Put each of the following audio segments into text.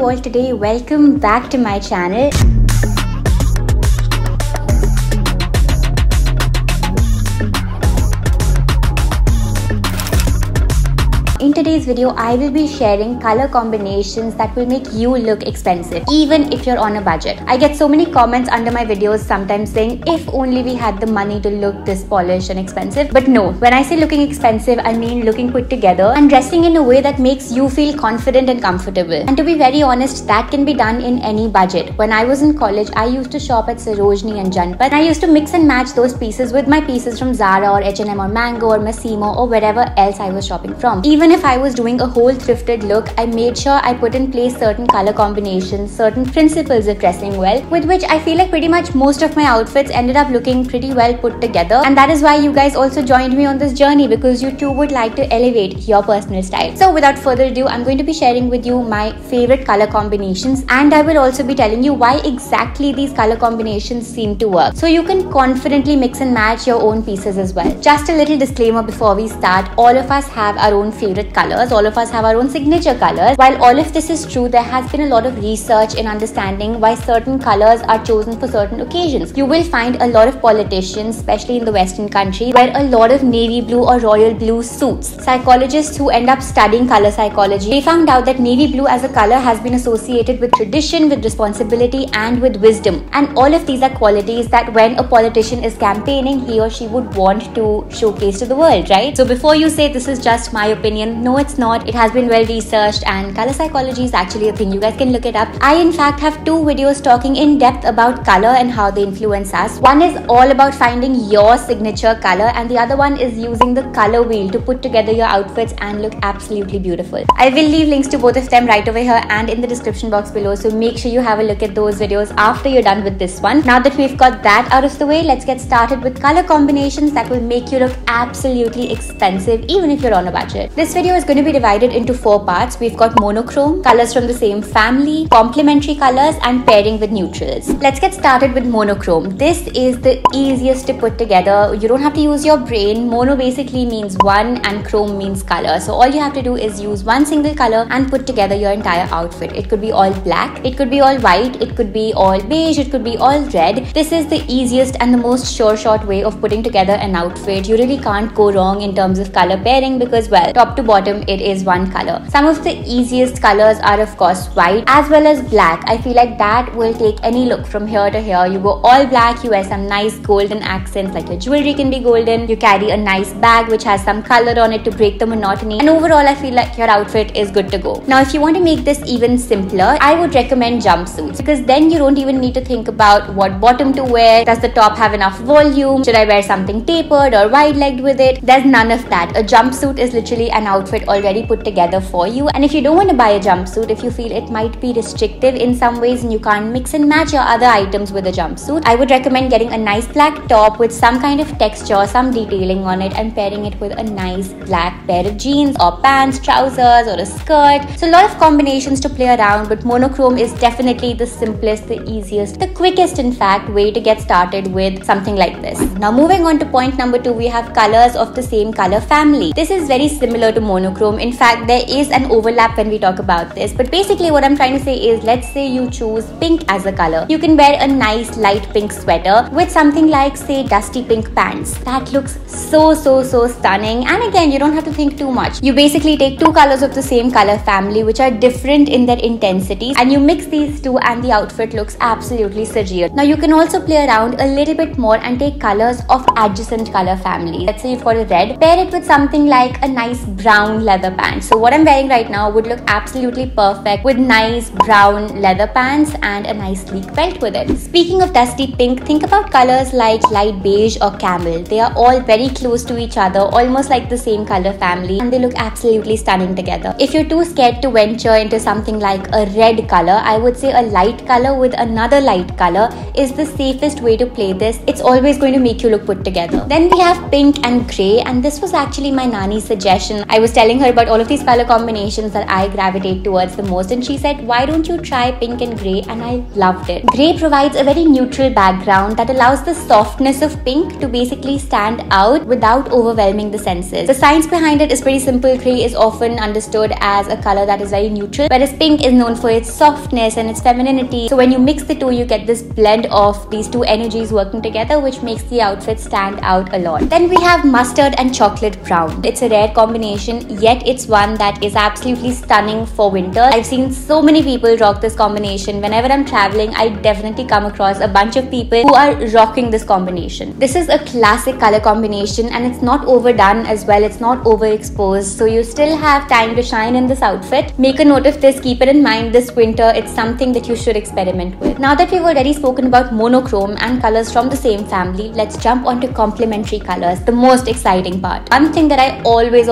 all today. Welcome back to my channel. In today's video, I will be sharing color combinations that will make you look expensive, even if you're on a budget. I get so many comments under my videos sometimes saying, if only we had the money to look this polished and expensive. But no, when I say looking expensive, I mean looking put together and dressing in a way that makes you feel confident and comfortable. And to be very honest, that can be done in any budget. When I was in college, I used to shop at Sarojini and Janpat. I used to mix and match those pieces with my pieces from Zara or H&M or Mango or Massimo or wherever else I was shopping from. Even if I was doing a whole thrifted look, I made sure I put in place certain color combinations, certain principles of dressing well, with which I feel like pretty much most of my outfits ended up looking pretty well put together. And that is why you guys also joined me on this journey, because you too would like to elevate your personal style. So without further ado, I'm going to be sharing with you my favorite color combinations, and I will also be telling you why exactly these color combinations seem to work, so you can confidently mix and match your own pieces as well. Just a little disclaimer before we start, all of us have our own favorite colors. All of us have our own signature colors. While all of this is true, there has been a lot of research in understanding why certain colors are chosen for certain occasions. You will find a lot of politicians, especially in the Western country, wear a lot of navy blue or royal blue suits. Psychologists who end up studying color psychology, they found out that navy blue as a color has been associated with tradition, with responsibility, and with wisdom. And all of these are qualities that when a politician is campaigning, he or she would want to showcase to the world, right? So before you say this is just my opinion, no, it's not. It has been well researched, and color psychology is actually a thing. You guys can look it up. I in fact have two videos talking in depth about color and how they influence us. One is all about finding your signature color, and the other one is using the color wheel to put together your outfits and look absolutely beautiful. I will leave links to both of them right over here and in the description box below, so make sure you have a look at those videos after you're done with this one. Now that we've got that out of the way, let's get started with color combinations that will make you look absolutely expensive even if you're on a budget. This video is going to be divided into 4 parts. We've got monochrome, colors from the same family, complementary colors, and pairing with neutrals. Let's get started with monochrome. This is the easiest to put together. You don't have to use your brain. Mono basically means one and chrome means color. So all you have to do is use one single color and put together your entire outfit. It could be all black, it could be all white, it could be all beige, it could be all red. This is the easiest and the most sure shot way of putting together an outfit. You really can't go wrong in terms of color pairing because, well, top to bottom, it is one color. Some of the easiest colors are of course white as well as black. I feel like that will take any look from here to here. You go all black, you wear some nice golden accents, like your jewelry can be golden, you carry a nice bag which has some color on it to break the monotony, and overall I feel like your outfit is good to go. Now if you want to make this even simpler, I would recommend jumpsuits, because then you don't even need to think about what bottom to wear. Does the top have enough volume? Should I wear something tapered or wide-legged with it? There's none of that. A jumpsuit is literally an outfit already put together for you. And if you don't want to buy a jumpsuit, if you feel it might be restrictive in some ways and you can't mix and match your other items with a jumpsuit, I would recommend getting a nice black top with some kind of texture, some detailing on it, and pairing it with a nice black pair of jeans or pants, trousers, or a skirt. So a lot of combinations to play around, but monochrome is definitely the simplest, the easiest, the quickest in fact way to get started with something like this. Now moving on to point number 2, we have colors of the same color family. This is very similar to monochrome. In fact, there is an overlap when we talk about this, but basically what I'm trying to say is, let's say you choose pink as a color. You can wear a nice light pink sweater with something like, say, dusty pink pants. That looks so stunning, and again, you don't have to think too much. You basically take 2 colors of the same color family which are different in their intensities, and you mix these two and the outfit looks absolutely surreal. Now you can also play around a little bit more and take colors of adjacent color families. Let's say you've got a red, pair it with something like a nice brown leather pant. So what I'm wearing right now would look absolutely perfect with nice brown leather pants and a nice sleek belt with it. Speaking of dusty pink, think about colors like light beige or camel. They are all very close to each other, almost like the same color family, and they look absolutely stunning together. If you're too scared to venture into something like a red color, I would say a light color with another light color is the safest way to play this. It's always going to make you look put together. Then we have pink and grey, and this was actually my nani's suggestion. I was telling her about all of these color combinations that I gravitate towards the most, and she said, why don't you try pink and grey? And I loved it. Grey provides a very neutral background that allows the softness of pink to basically stand out without overwhelming the senses. The science behind it is pretty simple. Grey is often understood as a color that is very neutral, whereas pink is known for its softness and its femininity. So when you mix the two, you get this blend of these two energies working together, which makes the outfit stand out a lot. Then we have mustard and chocolate brown. It's a rare combination, yet it's one that is absolutely stunning for winter. I've seen so many people rock this combination. Whenever I'm traveling, I definitely come across a bunch of people who are rocking this combination. This is a classic color combination, and it's not overdone as well. It's not overexposed, so you still have time to shine in this outfit. Make a note of this, keep it in mind this winter. It's something that you should experiment with. Now that we've already spoken about monochrome and colors from the same family, let's jump onto complementary colors, the most exciting part. One thing that I always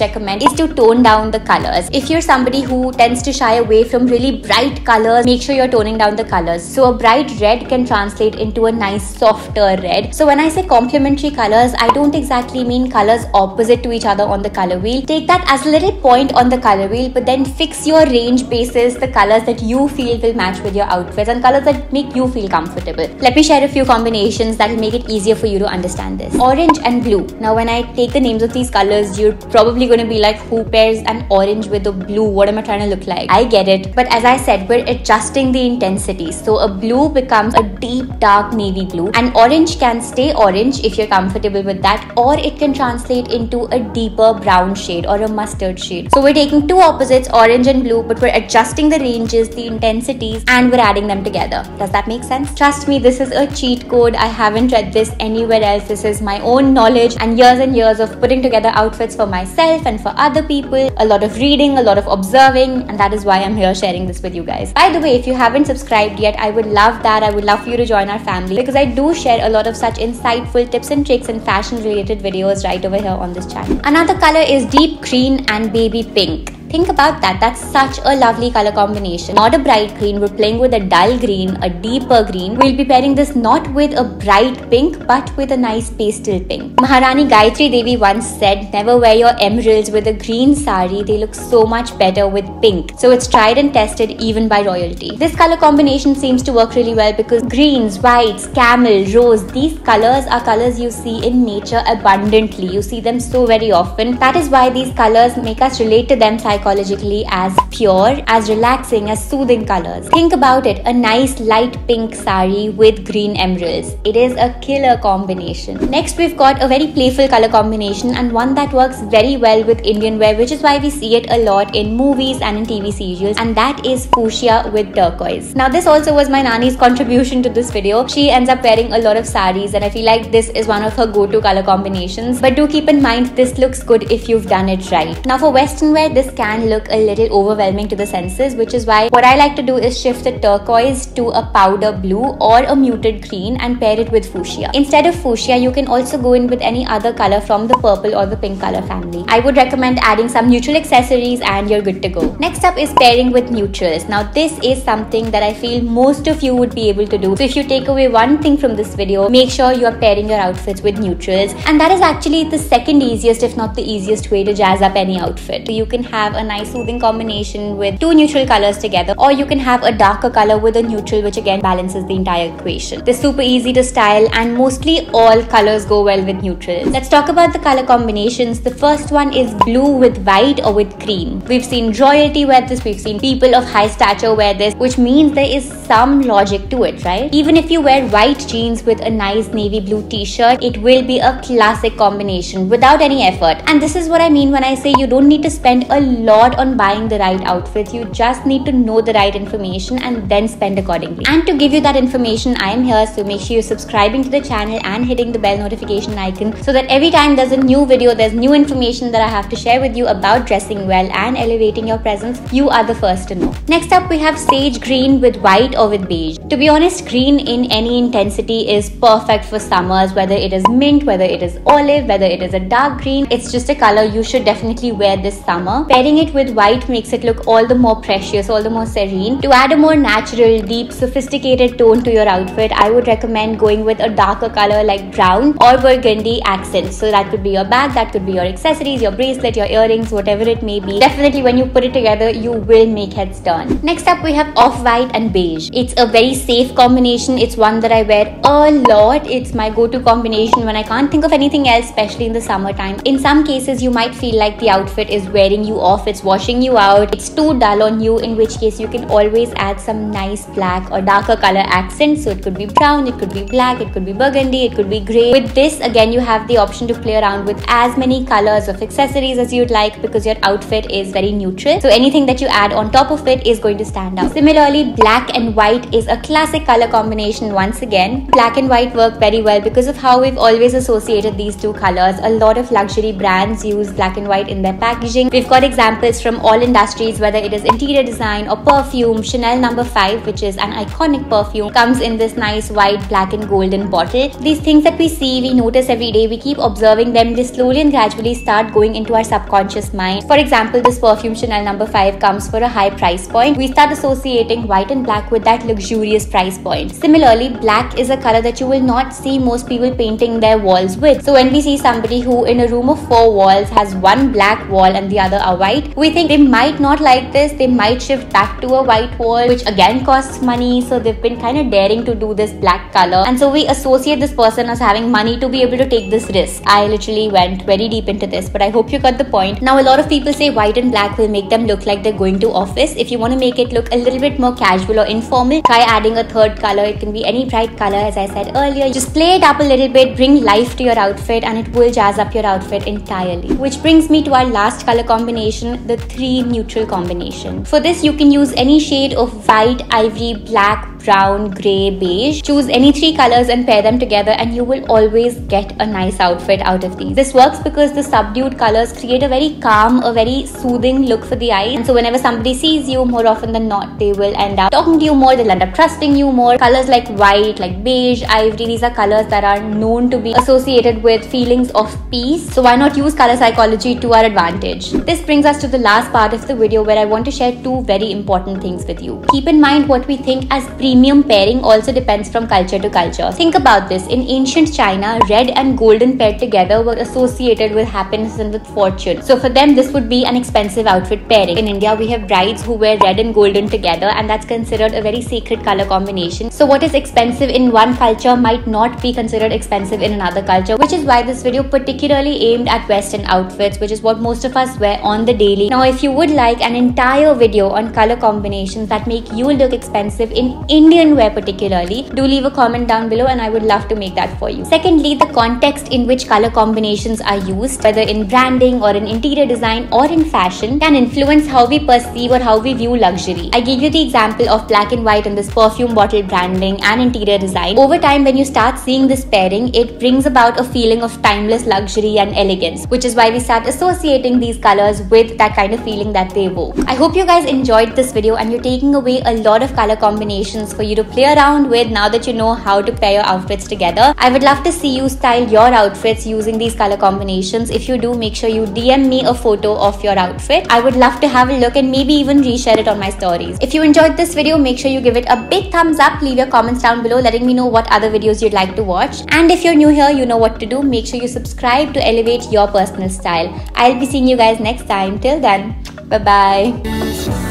recommend is to tone down the colors. If you're somebody who tends to shy away from really bright colors, make sure you're toning down the colors. So a bright red can translate into a nice softer red. So when I say complementary colors, I don't exactly mean colors opposite to each other on the color wheel. Take that as a little point on the color wheel, but then fix your range basis the colors that you feel will match with your outfits and colors that make you feel comfortable. Let me share a few combinations that will make it easier for you to understand this. Orange and blue. Now when I take the names of these colors, you're probably going to be like, who pairs an orange with a blue? What am I trying to look like? I get it, but as I said, we're adjusting the intensity. So a blue becomes a deep dark navy blue, and orange can stay orange if you're comfortable with that, or it can translate into a deeper brown shade or a mustard shade. So we're taking two opposites, orange and blue, but we're adjusting the ranges, the intensities, and we're adding them together. Does that make sense? Trust me, this is a cheat code. I haven't read this anywhere else. This is my own knowledge and years of putting together outfits for myself and for other people. A lot of reading, a lot of observing, and that is why I'm here sharing this with you guys. By the way, if you haven't subscribed yet, I would love that. I would love for you to join our family, because I do share a lot of such insightful tips and tricks and fashion related videos right over here on this channel. Another color is deep green and baby pink. Think about that. That's such a lovely color combination. Not a bright green, we're playing with a dull green, a deeper green. We'll be pairing this not with a bright pink, but with a nice pastel pink. Maharani Gayatri Devi once said, never wear your emeralds with a green sari. They look so much better with pink. So it's tried and tested even by royalty. This color combination seems to work really well because greens, whites, camel, rose, these colors are colors you see in nature abundantly. You see them so very often. That is why these colors make us relate to them psychologically as pure, as relaxing, as soothing colors. Think about it, a nice light pink sari with green emeralds. It is a killer combination. Next, we've got a very playful color combination and one that works very well with Indian wear, which is why we see it a lot in movies and in TV serials, and that is fuchsia with turquoise. Now this also was my Nani's contribution to this video. She ends up wearing a lot of saris and I feel like this is one of her go-to color combinations, but do keep in mind this looks good if you've done it right. Now for western wear, this can look a little overwhelming to the senses, which is why what I like to do is shift the turquoise to a powder blue or a muted green and pair it with fuchsia. Instead of fuchsia, you can also go in with any other color from the purple or the pink color family. I would recommend adding some neutral accessories and you're good to go. Next up is pairing with neutrals. Now this is something that I feel most of you would be able to do. So if you take away one thing from this video, make sure you are pairing your outfits with neutrals, and that is actually the second easiest, if not the easiest way to jazz up any outfit. So you can have a nice soothing combination with two neutral colors together, or you can have a darker color with a neutral, which again balances the entire equation. They're super easy to style and mostly all colors go well with neutrals. Let's talk about the color combinations. The first one is blue with white or with cream. We've seen royalty wear this, we've seen people of high stature wear this, which means there is some logic to it, right? Even if you wear white jeans with a nice navy blue t-shirt, it will be a classic combination without any effort. And this is what I mean when I say you don't need to spend a lot on buying the right outfits. You just need to know the right information and then spend accordingly. And to give you that information, I am here, so make sure you're subscribing to the channel and hitting the bell notification icon so that every time there's a new video, there's new information that I have to share with you about dressing well and elevating your presence, you are the first to know. Next up, we have sage green with white or with beige. To be honest, green in any intensity is perfect for summers, whether it is mint, whether it is olive, whether it is a dark green. It's just a color you should definitely wear this summer. Pairing pairing it with white makes it look all the more precious, all the more serene. To add a more natural, deep, sophisticated tone to your outfit, I would recommend going with a darker color like brown or burgundy accents. So that could be your bag, that could be your accessories, your bracelet, your earrings, whatever it may be. Definitely when you put it together, you will make heads turn. Next up, we have off-white and beige. It's a very safe combination. It's one that I wear a lot. It's my go-to combination when I can't think of anything else, especially in the summertime. In some cases, you might feel like the outfit is wearing you off, it's washing you out, it's too dull on you, in which case you can always add some nice black or darker color accents. So it could be brown, it could be black, it could be burgundy, it could be grey. With this, again, you have the option to play around with as many colors of accessories as you'd like, because your outfit is very neutral. So anything that you add on top of it is going to stand out. Similarly, black and white is a classic color combination once again. Black and white work very well because of how we've always associated these two colors. A lot of luxury brands use black and white in their packaging. We've got examples from all industries, whether it is interior design or perfume. Chanel No. 5, which is an iconic perfume, comes in this nice white, black and golden bottle. These things that we see, we notice every day, we keep observing them, they slowly and gradually start going into our subconscious mind. For example, this perfume Chanel No. 5 comes for a high price point. We start associating white and black with that luxurious price point. Similarly, black is a color that you will not see most people painting their walls with. So when we see somebody who in a room of 4 walls has one black wall and the other are white, we think they might not like this, they might shift back to a white wall, which again costs money. So they've been kind of daring to do this black color, and so we associate this person as having money to be able to take this risk. I literally went very deep into this, but I hope you got the point. Now, a lot of people say white and black will make them look like they're going to office. If you want to make it look a little bit more casual or informal, try adding a third color. It can be any bright color, as I said earlier. Just play it up a little bit, bring life to your outfit, and it will jazz up your outfit entirely. Which brings me to our last color combination, the 3 neutral combination. For this, you can use any shade of white, ivory, black, brown, grey, beige. Choose any 3 colors and pair them together, and you will always get a nice outfit out of these. This works because the subdued colors create a very calm, a very soothing look for the eye, and so whenever somebody sees you, more often than not, they will end up talking to you more, they'll end up trusting you more. Colors like white, like beige, ivory, these are colors that are known to be associated with feelings of peace. So why not use color psychology to our advantage? This brings us to the last part of the video, where I want to share 2 very important things with you. Keep in mind, what we think as premium pairing also depends from culture to culture. Think about this. In ancient China, red and golden paired together were associated with happiness and with fortune. So for them, this would be an expensive outfit pairing. In India, we have brides who wear red and golden together, and that's considered a very sacred color combination. So what is expensive in one culture might not be considered expensive in another culture, which is why this video particularly aimed at Western outfits, which is what most of us wear on the daily. Now, if you would like an entire video on color combinations that make you look expensive in Indian wear particularly, do leave a comment down below and I would love to make that for you. Secondly, the context in which color combinations are used, whether in branding or in interior design or in fashion, can influence how we perceive or how we view luxury. I gave you the example of black and white in this perfume bottle branding and interior design. Over time, when you start seeing this pairing, it brings about a feeling of timeless luxury and elegance, which is why we start associating these colors with that kind of feeling that they evoke. I hope you guys enjoyed this video and you're taking away a lot of color combinations for you to play around with now that you know how to pair your outfits together. I would love to see you style your outfits using these color combinations. If you do, make sure you DM me a photo of your outfit. I would love to have a look and maybe even reshare it on my stories. If you enjoyed this video, make sure you give it a big thumbs up. Leave your comments down below letting me know what other videos you'd like to watch. And if you're new here, you know what to do. Make sure you subscribe to elevate your personal style. I'll be seeing you guys next time. Till then, bye-bye.